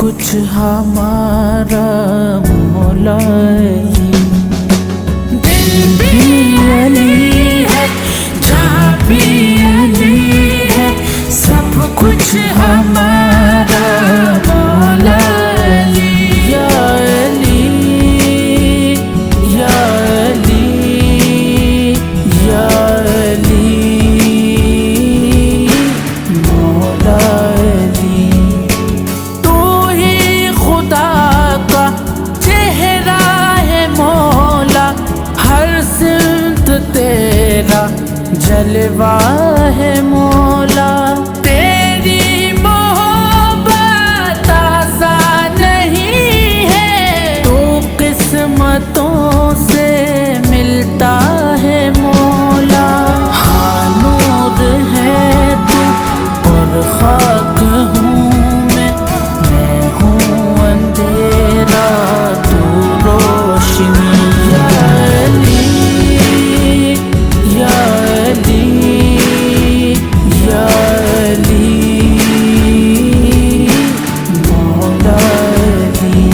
کچھ ہمارا مولا علی، دل بھی علی ہے، جہاں بھی علی ہے، سب کچھ ہمارا مولا علی۔ یا علی یا علی یا علی مولا علی، تو ہی خدا کا چہرہ ہے مولا، ہر سمت تیرا جلوہ ہے مولا، تیری محبت آسان نہیں ہے، تو قسمتوں سے ملتا ہے مولا، ہاں نور ہے تو اور خاک ہوں میں ہوں اندھیرا تو روشنی۔ یا علی یا علی یا علی مولا علی۔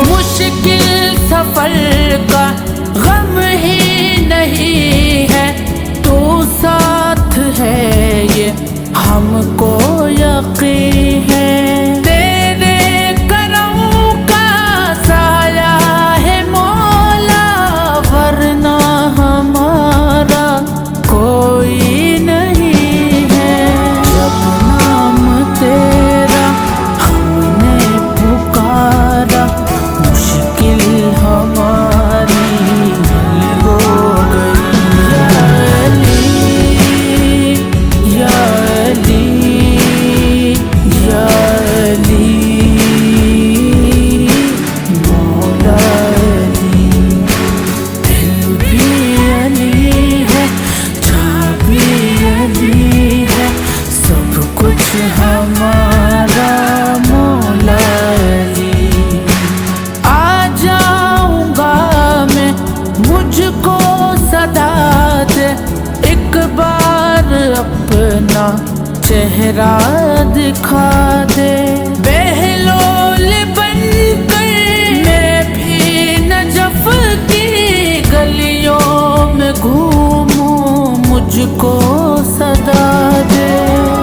مشکل سفر کا غم ہی نہیں ہے، تو ساتھ ہے یہ ہم کو یقین ہے، تیرے کرم کا سایہ ہے مولا، ورنہ ہمارا کوئی نہیں ہے، جب نام تیرا ہم نے پکارا، مشکل ہماری حل ہو گئی۔ یا علی یا علی مولا علی، دل بھی علی ہے، جہاں بھی علی ہے، سب کچھ ہمارا مولا علی۔ آ جاؤں گا میں مجھ کو صدا دے، ایک بار اپنا چہرہ دکھا دے، بہلول بن کر میں بھی نجف کی گلیوں میں گھوموں، مجھ کو صدا دے،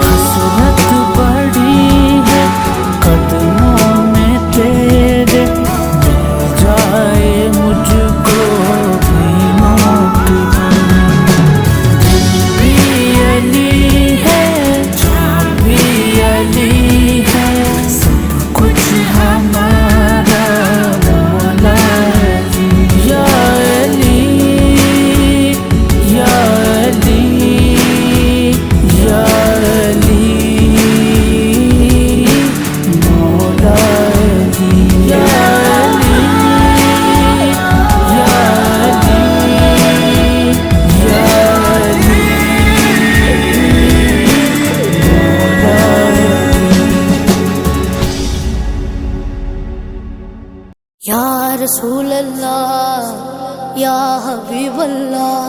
حسرت بڑی ہے قدموں میں تیرے، مل جائے مجھ کو بھی موقع، دل بھی علی ہے، جہاں بھی علی ہے، سب کچھ ہمارا مولا علی۔ یا علی یا علی یا علی مولا علی۔ یا علی یا علی یا علی مولا علی۔ یا رسول اللہ یا حبیب اللہ،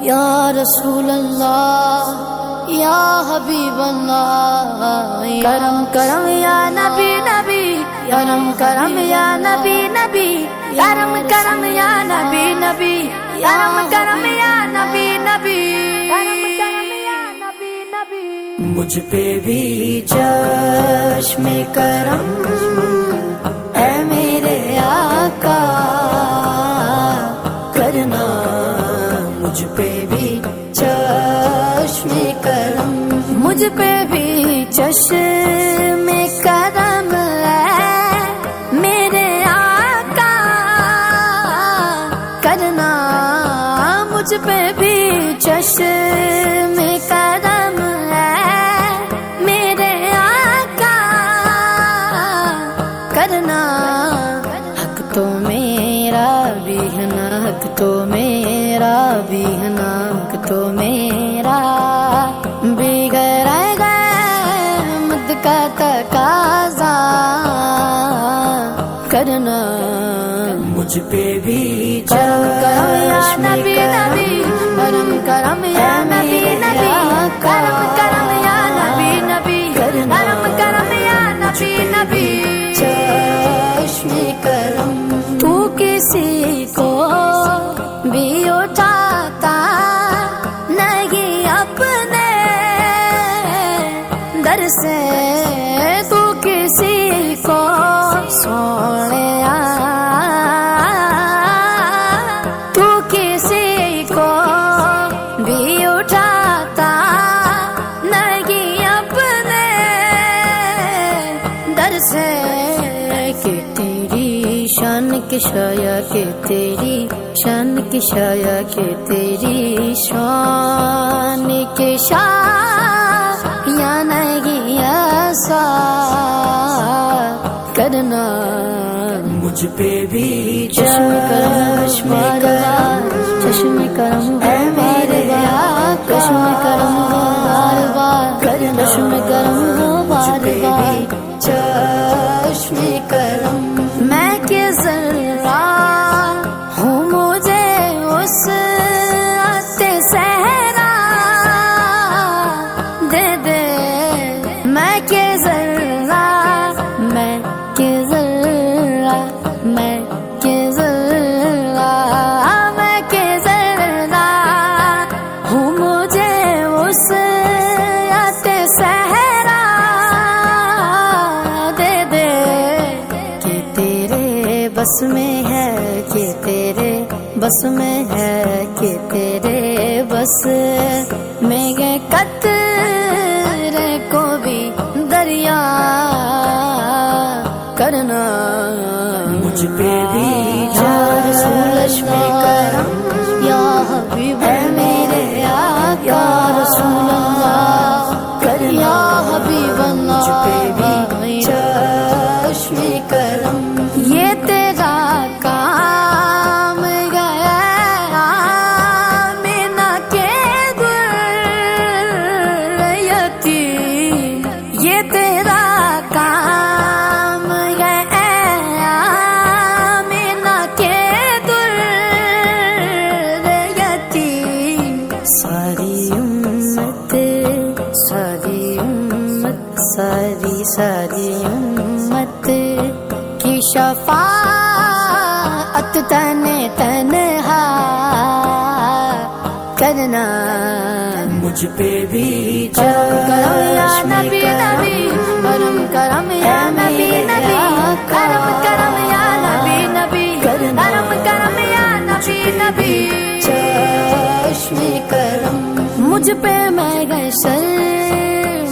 یا رسول اللہ یا حبیب اللہ، کرم کرم یا نبی نبی، کرم کرم یا نبی نبی، کرم کرم یا نبی نبی، کرم کرم یا نبی نبی، کرم کرم یا نبی نبی۔ مجھ پہ بھی چشم کرم اے میرے آقا کرنا، مجھ پہ بھی چشم کرم، مجھ پہ بھی چشم کرم ہے میرے آقا کرنا، مجھ پہ بھی چشم کرم ہے میرے آقا کرنا، حق تو میرا بھی ہے نا، حق تو میرا بھی ہے نا، حق تو میرا بغیر مد کا تقاضا کرنا مجھ پہ بھی کرم کرم یا چشم نبی نبی کرم کرم یا نبی نبی کرم کرم یا نبی نبی کرم کرم یا نبی نبی چشم کرم تو کسی کو بھی اٹھاتا نہیں اپنے در سے تو کسی کو سونے تو کسی کو بھی اٹھاتا نہیں اپنے در سے کہ تیری شان کی شایا کہ تیری شان کی شایا کہ تیری شان کی شایا یا نہیں ایسا کرنا مجھ پہ بھی چشم کرم بار بار چشم کرم بار بار چشم کرم بار بار چشم کرم بار بار چشم کرم میں کہ ذرا ہوں مجھے اس صحرا دے دے میں کہ ذرا میں کہ ذرا میں کہ ذرا میں کہ ذرا ہوں مجھے اس صحرا دے دے کہ تیرے بس میں ہے کہ تیرے بس میں ہے کہ تیرے بس میں گئے قطرے کو بھی دریا کرنا مجھ پہ بھی یا رسول چشم کرم یا حبیب میرے یا رسول اللہ یا حبیب مجھ پہ بھی اللہ چشم کرم یہ تیرا کام گیا آمینہ کے دریاتی یہ تیرا کام گیا آمینہ کے دریاتی ساری امت ساری امت کی شفاعت تنہا کرنا مجھ پہ بھی کرم یا چشم نبی نبی کرم کرم کرم یا نبی نبی کرم کرم یا نبی نبی کرم کرم یا نبی نبی چشم کرم مجھ پہ میں گشر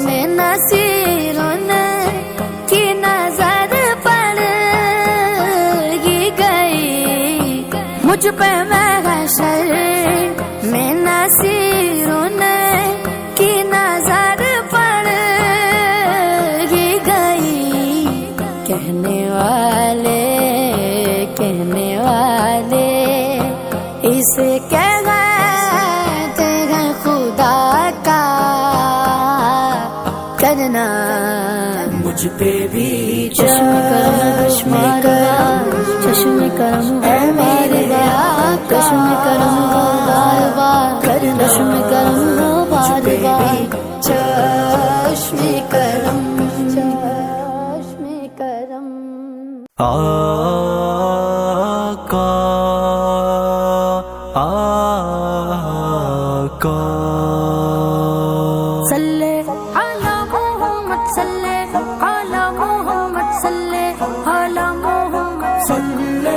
میں نصیروں کی نظر پڑ گئی مجھ پہ میں گشر میں نصیروں کی نظر پڑ گئی کہنے والے اسے کہتے ہیں خدا کا کرنا مجھ پہ بھی چشم کرم چشم کرم بار بار چشم کرم بار بار چشم کرم بار بار چشم کرم چشم کرم آقا آقا صلی علی محمد صلی علی محمد صلی علی محمد صلی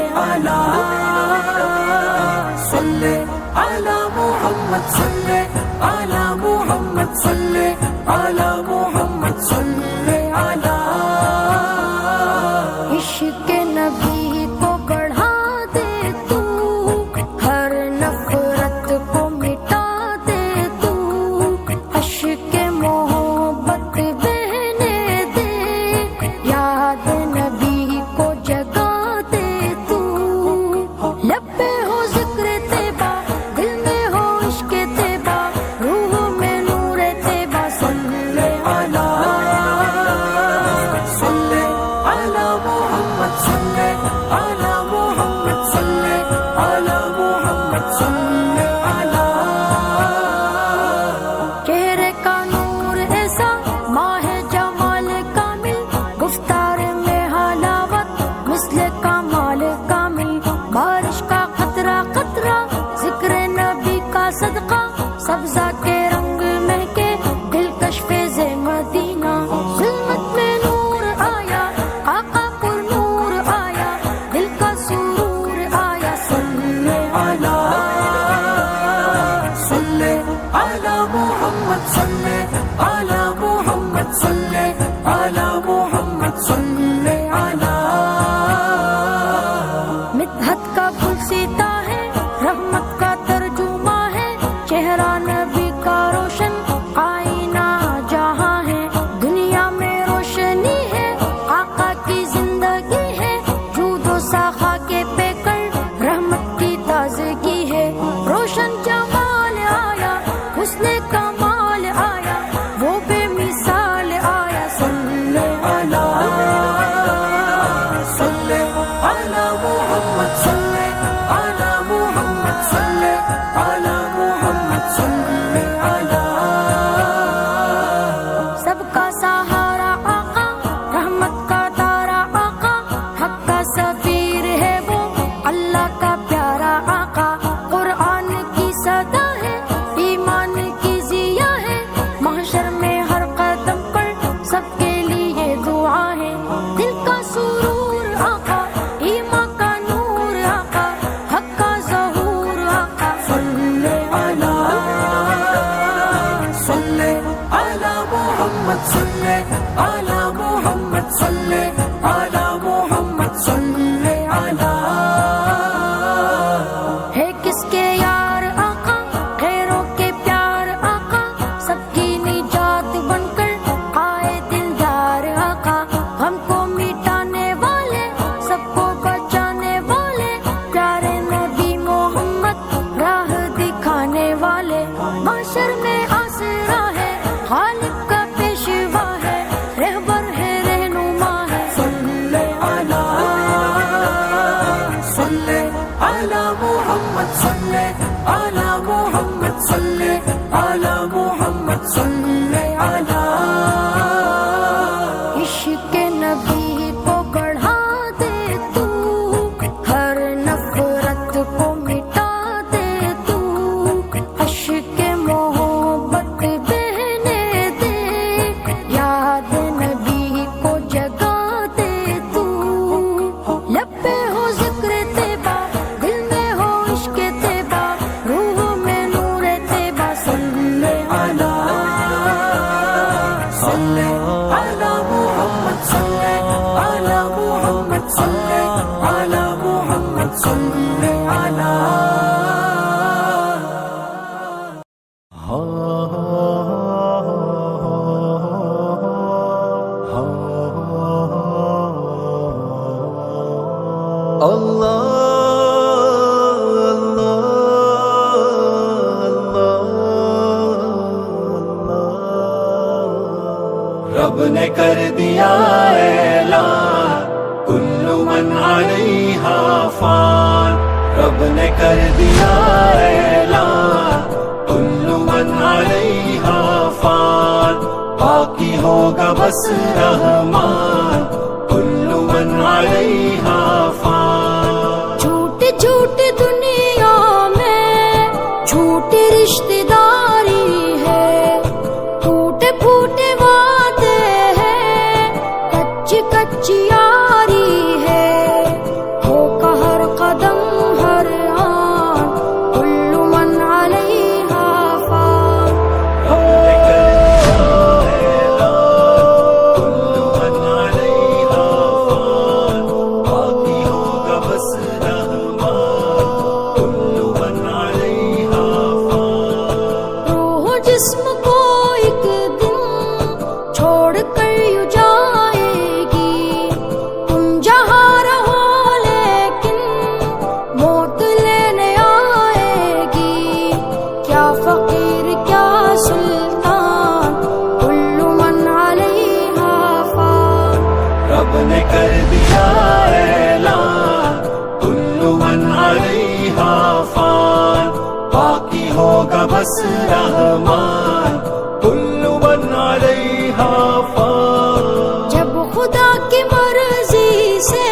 علی محمد صلی علی محمد صلی علی محمد صلی علی عشق نبی کا مال کامل، بارش کا قطرہ قطرہ، ذکر نبی کا صدقہ، سبزہ کے رنگ مہکے دلکش فیض مدینہ، ظلمت میں نور آیا، آقا پر نور آیا، دل کا سرور آیا، صلی علی محمد، صلی علی محمد، صلی علی محمد، صلی علی۔ مدحت کا پھول سیتا ہے، رحمت کا ترجمہ ہے، چہرہ نبی کا روشن، آئینہ جہاں ہے، دنیا میں روشنی ہے، آقا کی زندگی ہے، جود و سخا کے پیکر رحمت کی تازگی ہے، روشن جمال آیا، حسن کمال آیا، وہ بے مثال آیا، صلی علی محمد، صلی علی محمد، صلی علی محمد، صلی علی۔ سب کا سہارا آقا، رحمت کا تارا آقا، حق کا سفیر ہے وہ، اللہ کا پیارا آقا، قرآن کی صدا ہے، ایمان کی ضیا ہے، محشر میں ہر قدم پر سب کے لیے دعا ہے، دل کا سرور آقا، ایمان کا نور آقا، حق کا ظہور آقا، صلی علی محمد، صلی علی محمد، صلی علی محمد، صلی علی۔ ہے کس کے یار آقا، غیروں کے پیار آقا، سب کی نجات بن کر آئے دلدار آقا، ہم کو مٹانے والے، سب کو بچانے والے، پیارے نبی محمد راہ دکھانے والے، محشر میں آسرا ہے، خالق کا پیشوا ہے، رہبر ہے، رہنما ہے، صلی علی محمد، صلی علی محمد، صلی علی محمد، صلی علی۔ عشق نبی کو بڑھا دے تو، ہر نفرت کو مٹا دے تو، عشق محبت بہنے دے، یاد نبی کو جگا دے تو، لب پہ ہو ذکر تیبا، دل میں ہو عشق تیبا، روح میں نور تیبا، صلی علی محمد، صلی علی محمد، صلی علی محمد، صلی علی۔ رب نے کر دیا اعلان، کل من علیہا فان، رب نے کر دیا اعلان، کل من علیہا فان، باقی ہوگا بس رحمان، کل من علیہا فان۔ جھوٹی جھوٹی دنیا میں جھوٹی رشتے داری ہے، ٹوٹے پھوٹے وعدے ہیں، کچی کچی یاری ہے، دھوکہ ہر قدم ہر آن، کل من علیہا فان۔ کل من علیہا فان، باقی ہوگا بس رحمان، کل من علیہا فان۔ روح جسم کو ایک دن چھوڑ کر یوں جائے گی، تم جہاں رہو لیکن موت لینے آئے گی، کیا فقیر کیا سلطان، کل من علیہا فان۔ رب نے کر دیا اعلان، کل من علیہا فان، باقی ہوگا بس رحمان، کل من علیہا فان۔ جب خدا کی مرضی سے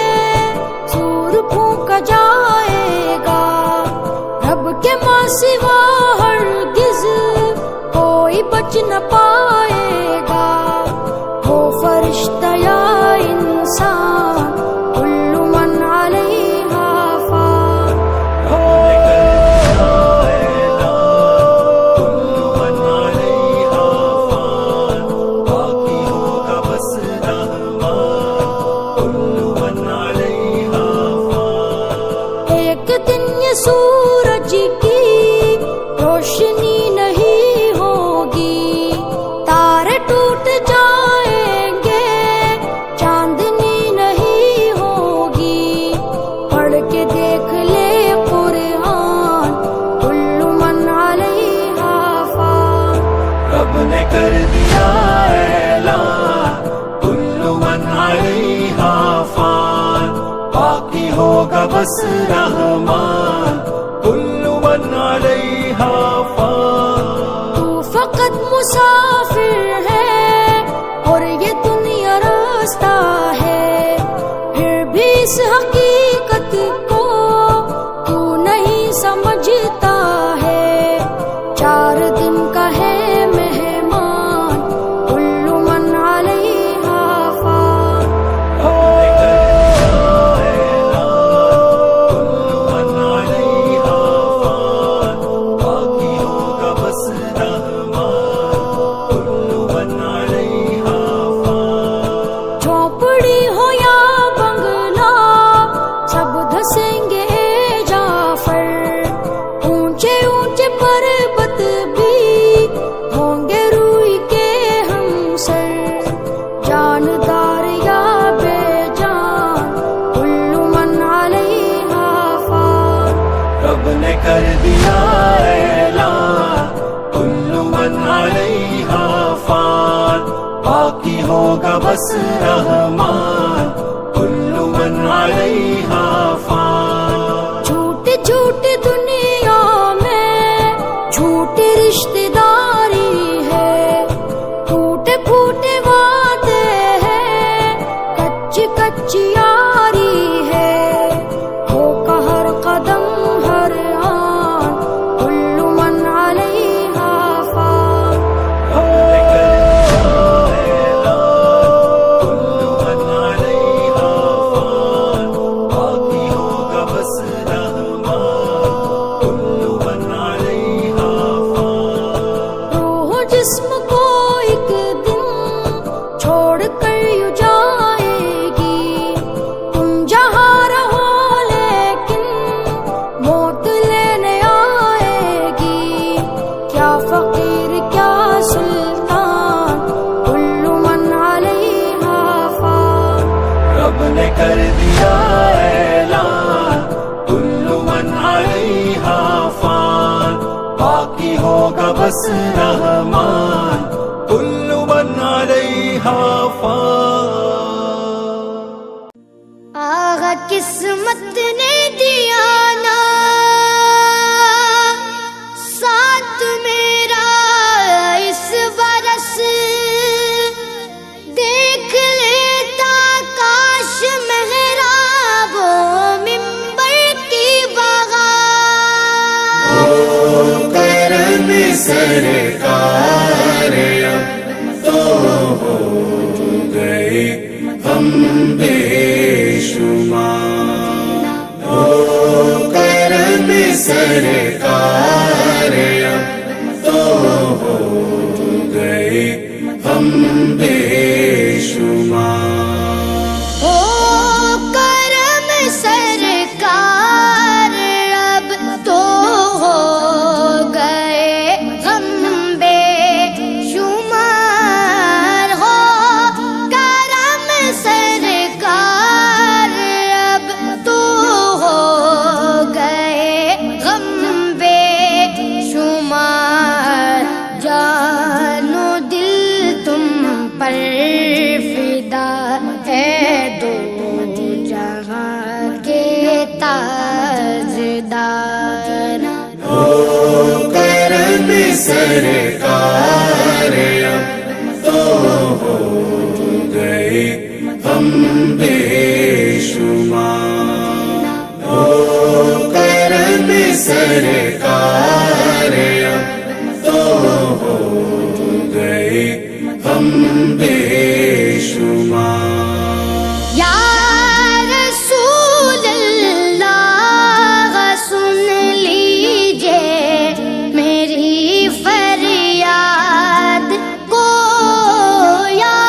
سورج کی روشنی نہیں ہوگی، تارے ٹوٹ جائیں گے، چاندنی نہیں ہوگی۔ پڑھ کے دیکھ لے قرآن، کل من علیہا فان۔ رب نے کر دیا اعلان، کل من علیہا فان، باقی ہوگا بس رحمان، کل من علیہا فان۔ تو فقط مسافر ہے اور یہ دنیا راستہ ہے، پھر بھی اس حقیقت کو تو نہیں سمجھتا ہے۔ 4 دن کا ہے مہمان، کل من علیہا فان۔ جھونپڑی ہو یا بنگلہ، سب دھسیں گے جعفر، اونچے اونچے پربت بھی ہوں گے روئی کے ہمسر۔ جاندار یا بے جان، کل من علیہا فان۔ رب نے کر دیا اعلان، کل من علیہا فان، باقی ہوگا بس رحمان، کل من علیہا فان۔ جھوٹ جھوٹ دنیا میں جھوٹی رشتے داری ہے، ٹوٹے پھوٹے وعدے ہیں، کچی کچی یاری ہے، دھوکہ ہر قدم ہر آن، کل من علیہا فان۔ رب نے کر دیا اعلان، کل من علیہا فان، باقی ہوگا بس رحمان، کل من علیہا فان۔ روح جسم کو ایک دن چھوڑ کر یوں جائے گی، تم جہاں رہو لیکن موت لینے آئے گی۔ کیا فقیر کیا سلطان، کل من علیہا فان۔ رب نے کر دیا اعلان، کل من علیہا فان، باقی ہوگا بس رحمان، کل من علیہا فان۔ آغا قسمت نے دیا نا ساتھ میرا اس برس، دیکھ لیتا کاش محراب و منبر کی بغاوت۔ کرم سرکار اب تو ہو گئے ہم بے شمار، او کرم سرکار اب تو ہو گئے ہم بے شمار۔ او کرم سرکار اب تو ہو گئے غم بے شمار، ہو کرم سرکار اب تو ہو گئے غم بے شمار۔ جان و دل تم پر فدا ہے، دو جہاں کے تاجدار۔ او کرم سرکار اب تو ہو گئے ہم بے شمار، او کرم سرکار اب تو ہو گئے ہم بے شمار۔ یا رسول اللہ سن لیجئے میری فریاد کو، یا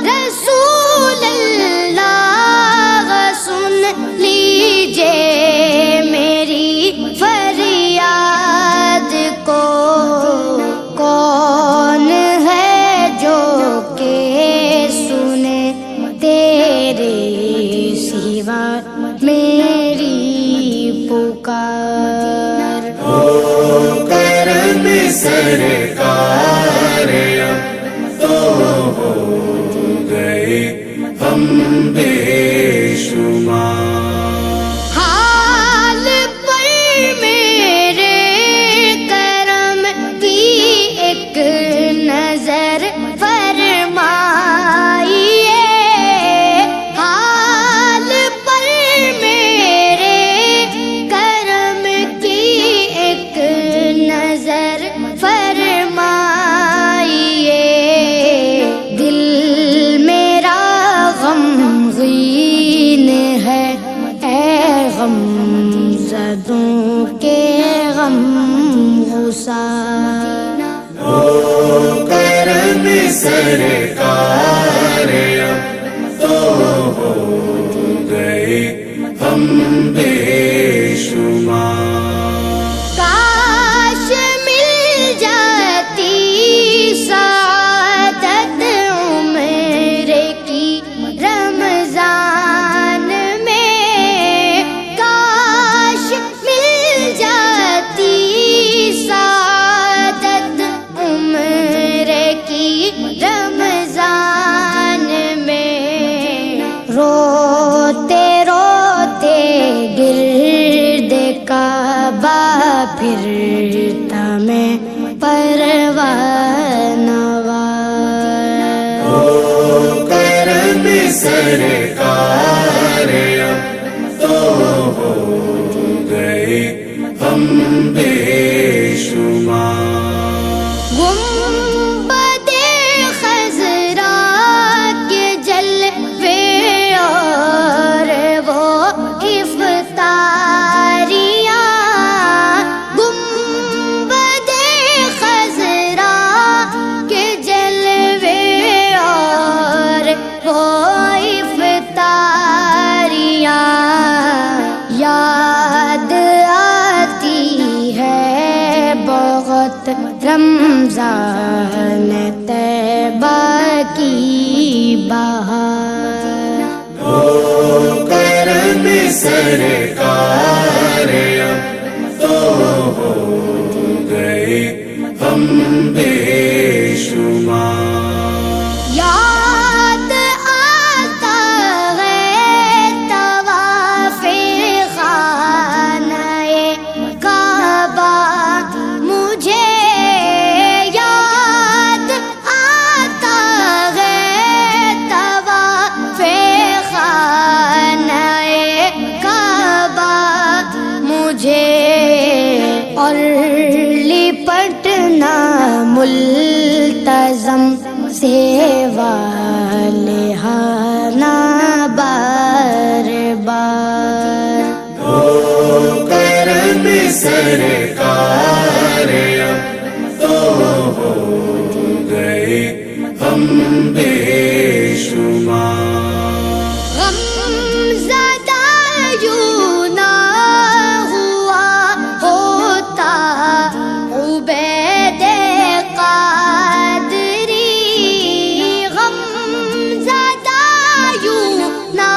رسول اللہ سن لیجئے میری میری پکار کرم سرکار اب تو ہو گئے ہم بے شمار حال پر میرے کرم کی ایک نظر فرمائیے حال پر میرے کرم کی ایک نظر فرمائیے دل میرا غمگین ہے اے غم زدوں کے غم گسار کرم سرکار اب تو ہو گئے ہم بے شمار کاش مل جاتی سعادت عمر کی رمضان میں کاش مل جاتی سعادت عمر کی رمضان میں روتے روتے گرد کعبہ پھرتا میں پروانہ وار کرم سرکار اب تو ہو گئے ہم بے شمار گنبد خضرا کے جلوے اور وہ افطاریاں گنبد خضرا کے جلوے اور وہ افطاریاں یاد آتی ہے بہت رمضان طیبہ کی بہار کرم سرکار اب تو ہو گئے ہم بے شمار یاد آتا ہے طواف خانہ کعبہ مجھے یاد آتا ہے طواف خانہ کعبہ مجھے اور لپٹنا ملتزم سیوا لہانا بار بار کرم سرکار اب تو ہو گئے ہم بے شمار غم زدہ یوں نہ ہوا ہوتا عبید قادری غم زدہ یوں نہ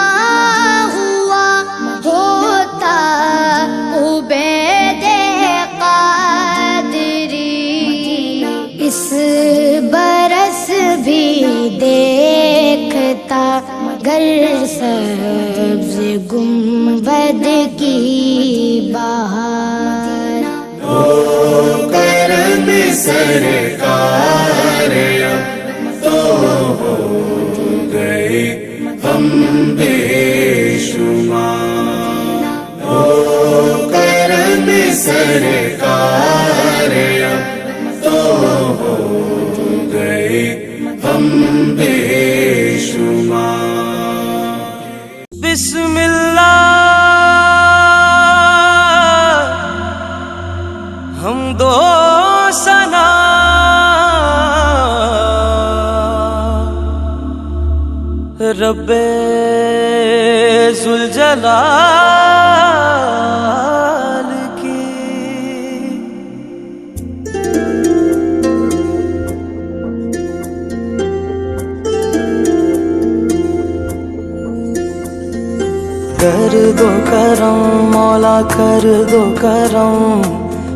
ہوا ہوتا عبید قادری اس برس بھی دیکھتا گر سبز گنبد کی بہار کرم سرکار اب تو ہو گئے ہم بے شمار کرم سرکار اب تو ہو گئے ہم بے شمار بسم اللہ حمد و ثنا رب ذوالجلال کی گر کر دو کرم مولا کر دو کرم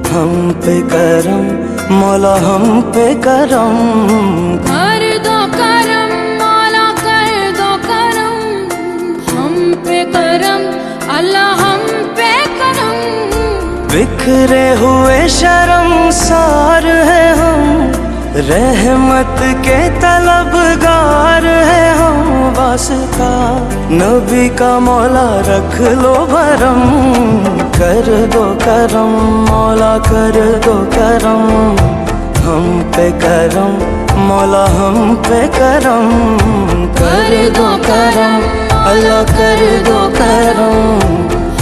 ہم پہ کرم مولا ہم پہ کرم کر دو کرم مولا کر دو کرم ہم پہ کرم اللہ ہم پہ کرم بکھرے ہوئے شرمسار ہیں ہم رحمت کے طلبگار ہیں ہم واسطہ نبی کا مولا رکھ لو بھرم کر دو کرم مولا کر دو کرم ہم پہ کرم مولا ہم پہ کرم کر دو کرم اللہ کر دو کرم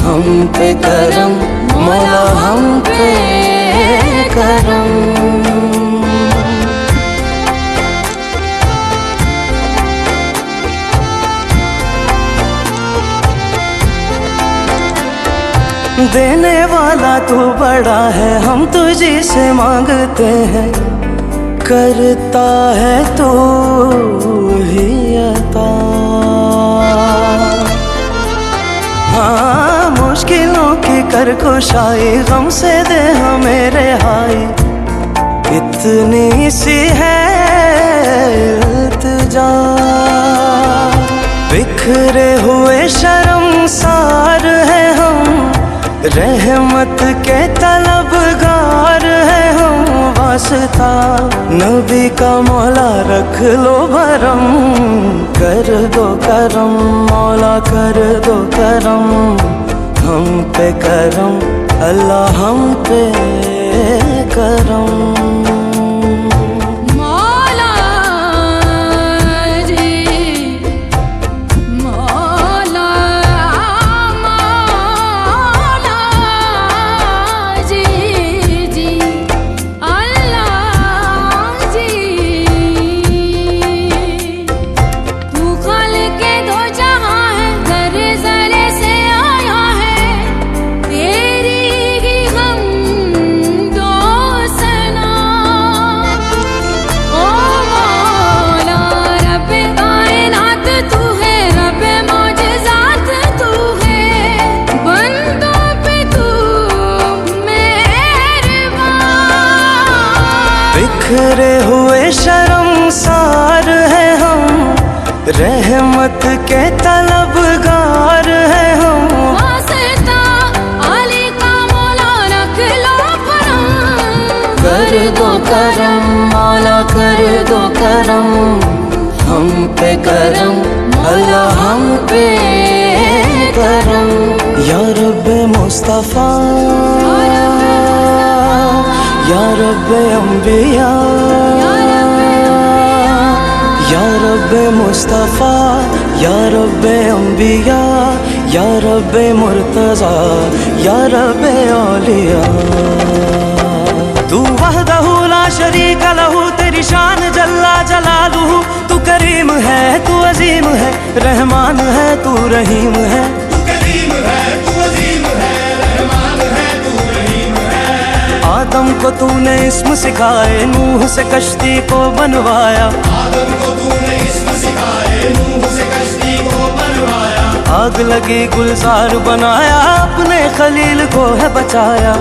ہم پہ کرم مولا ہم پہ کرم دینے والا تو بڑا ہے ہم تجھی سے مانگتے ہیں کرتا ہے تو ہی عطا ہاں مشکلوں کی کر کشائی غم سے دے ہمیں رہائی اتنی سی ہے التجا بکھرے ہوئے شرمسار ہیں ہم رحمت کے طلبگار ہیں ہم واسطہ نبی کا مولا رکھ لو بھرم کر دو کرم مولا کر دو کرم ہم پہ کرم اللہ ہم پہ کرم بکھرے ہوئے شرمسار ہیں ہم رحمت کے طلبگار ہیں ہم واسطہ علی کا مولا رکھ لو بھرم کر دو کرم مولا کر دو کرم ہم پہ کرم اللہ ہم پہ کرم یا رب مصطفیٰ یا رب انبیاء یا رب مصطفیٰ یا رب انبیاء یا رب مرتضی یا رب اولیاء تو وحدہ لا شریک لہ تیری شان جل جلالہ تو کریم ہے تو عظیم ہے رحمان ہے تو رحیم ہے آدم کو تو نے اسم سکھائے نوح سے کشتی کو بنوایا آگ لگی گلزار بنایا اپنے خلیل کو ہے بچایا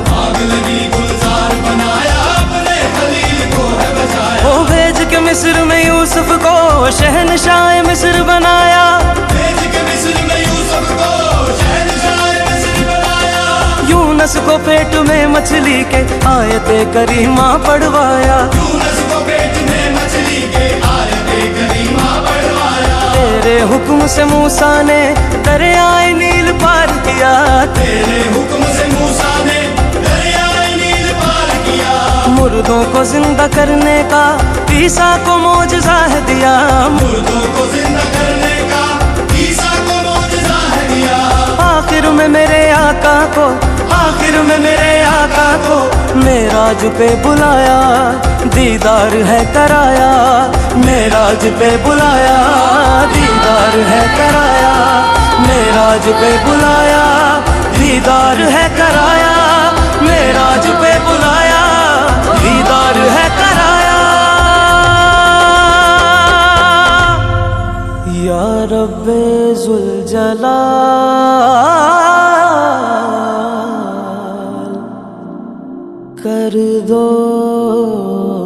وہ بھیج کے مصر میں یوسف کو شہنشاہ مصر بنایا یونس کو پیٹ میں مچھلی کے آیت کریمہ پڑھوایا تیرے حکم سے موسیٰ نے دریائے نیل پار کیا مردوں کو زندہ کرنے کا عیسیٰ کو معجزہ ہے دیا آخر میں میرے آقا کو آخر میں میرے آقا کو معراج پہ بلایا دیدار ہے کرایا معراج پہ بلایا دیدار ہے کرایا معراج پہ بلایا دیدار ہے کرایا معراج پہ بلایا دیدار ہے کرایا یا رب ذوالجلال کر دو